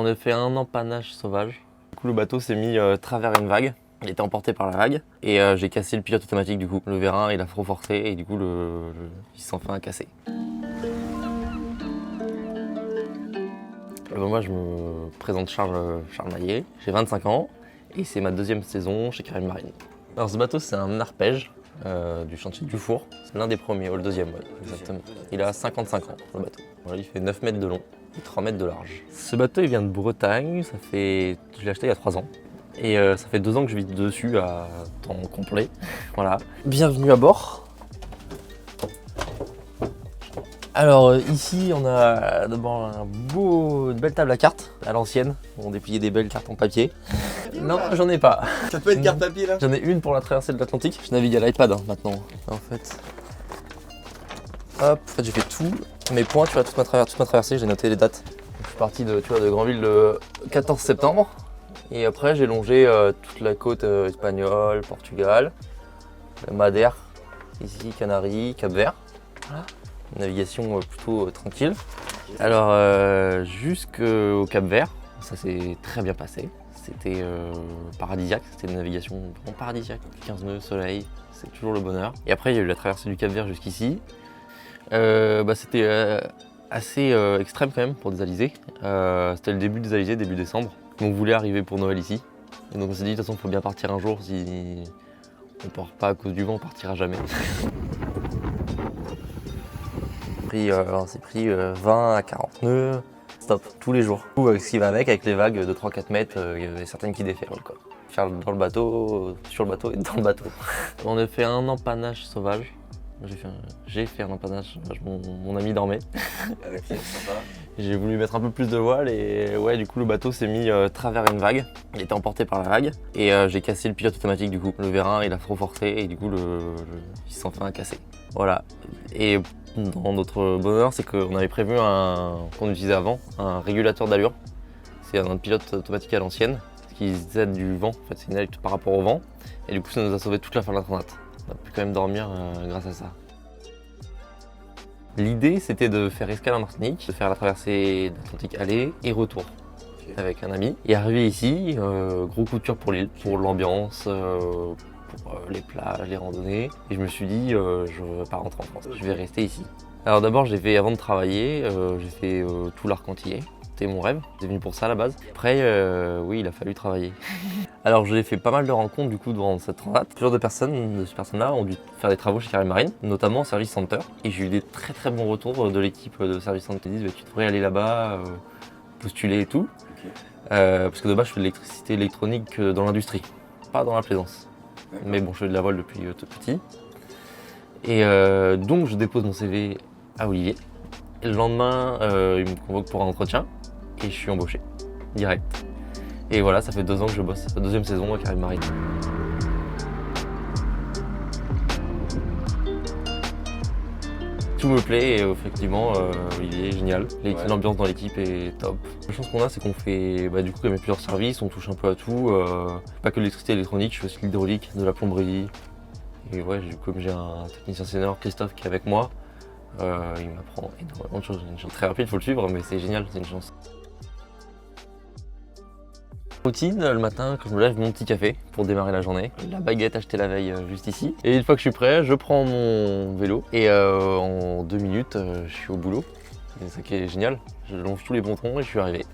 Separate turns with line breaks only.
On a fait un empannage sauvage. Du coup, le bateau s'est mis travers une vague. Il était emporté par la vague et j'ai cassé le pilote automatique du coup. Le vérin il a trop forcé et du coup il s'en fait un cassé. Moi je me présente Charles Maillet, j'ai 25 ans et c'est ma deuxième saison chez Caraïbes Marine. Alors ce bateau c'est un arpège du chantier du Four, c'est l'un des premiers, le deuxième, ouais, exactement. Il a 55 ans le bateau. Voilà, il fait 9 mètres de long et 3 mètres de large. Ce bateau il vient de Bretagne, je l'ai acheté il y a 3 ans. Et ça fait 2 ans que je vis dessus à temps complet. Voilà. Bienvenue à bord. Alors ici on a d'abord une belle table à cartes à l'ancienne. On dépliait des belles cartes en papier. Non, j'en ai pas.
Ça peut être carte papier là?
J'en ai une pour la traversée de l'Atlantique. Je navigue à l'iPad maintenant. En fait. Hop, en fait j'ai fait tout. Mes points, tu vois, toute ma traversée, j'ai noté les dates. Je suis parti de Granville le 14 septembre. Et après, j'ai longé toute la côte espagnole, Portugal, Madère, ici, Canaries, Cap-Vert. Voilà. Une navigation plutôt tranquille. Alors, jusqu'au Cap-Vert, ça s'est très bien passé. C'était paradisiaque, c'était une navigation vraiment paradisiaque. 15 nœuds, soleil, c'est toujours le bonheur. Et après, il y a eu la traversée du Cap-Vert jusqu'ici. C'était assez extrême quand même pour des alizés. C'était le début des alizés, début décembre. On voulait arriver pour Noël ici. Et donc on s'est dit de toute façon il faut bien partir un jour, si on part pas à cause du vent, on partira jamais. On s'est pris 20 à 40 nœuds, stop, tous les jours. Avec ce qui va avec les vagues de 3-4 mètres, il y avait certaines qui déferlent quoi. Faire dans le bateau, sur le bateau et dans le bateau. On a fait un empannage sauvage. J'ai fait un empannage sauvage, mon ami dormait.
Ok, sympa.
J'ai voulu mettre un peu plus de voile et ouais, du coup le bateau s'est mis travers une vague. Il était emporté par la vague et j'ai cassé le pilote automatique du coup. Le vérin il a trop forcé et du coup il s'en fait un cassé. Voilà. Et dans notre bonheur, c'est qu'on avait prévu qu'on utilisait avant, un régulateur d'allure. C'est un pilote automatique à l'ancienne qui aide du vent. En fait, c'est une aide par rapport au vent. Et du coup, ça nous a sauvé toute la fin de la transat. On a pu quand même dormir grâce à ça. L'idée, c'était de faire escale en Martinique, de faire la traversée de l'Atlantique aller et retour avec un ami. Et arrivé ici, gros coup de cœur pour l'île, pour l'ambiance, pour les plages, les randonnées. Et je me suis dit, je ne vais pas rentrer en France, je vais rester ici. Alors d'abord, avant de travailler, j'ai fait tout l'arc antillais. C'était mon rêve, j'étais venu pour ça à la base. Après, oui, il a fallu travailler. Alors j'ai fait pas mal de rencontres du coup durant cette transat. Plusieurs de ces personnes-là ont dû faire des travaux chez Caraïbes Marine, notamment au Service Center. Et j'ai eu des très bons retours de l'équipe de Service Center qui disent tu devrais aller là-bas, postuler et tout. Okay. Parce que de base je fais de l'électricité électronique dans l'industrie, pas dans la plaisance. Mais bon, je fais de la voile depuis tout petit. Et donc je dépose mon CV à Olivier. Et le lendemain, il me convoque pour un entretien et je suis embauché, direct. Et voilà, ça fait 2 ans que je bosse, la deuxième saison à Caraïbes Marine. Tout me plaît et effectivement, Olivier est génial. L'ambiance dans l'équipe est top. La chance qu'on a, c'est qu'on fait du coup, comme il y a plusieurs services, on touche un peu à tout. Pas que l'électricité électronique, je fais aussi l'hydraulique, de la plomberie. Et ouais, comme j'ai un technicien senior, Christophe, qui est avec moi, il m'apprend énormément de choses. C'est une chance très rapide, il faut le suivre, mais c'est génial, c'est une chance. Routine, le matin, quand je me lève, mon petit café pour démarrer la journée. La baguette achetée la veille juste ici. Et une fois que je suis prêt, je prends mon vélo et en 2 minutes, je suis au boulot. C'est ça qui est génial. Je longe tous les pontons et je suis arrivé.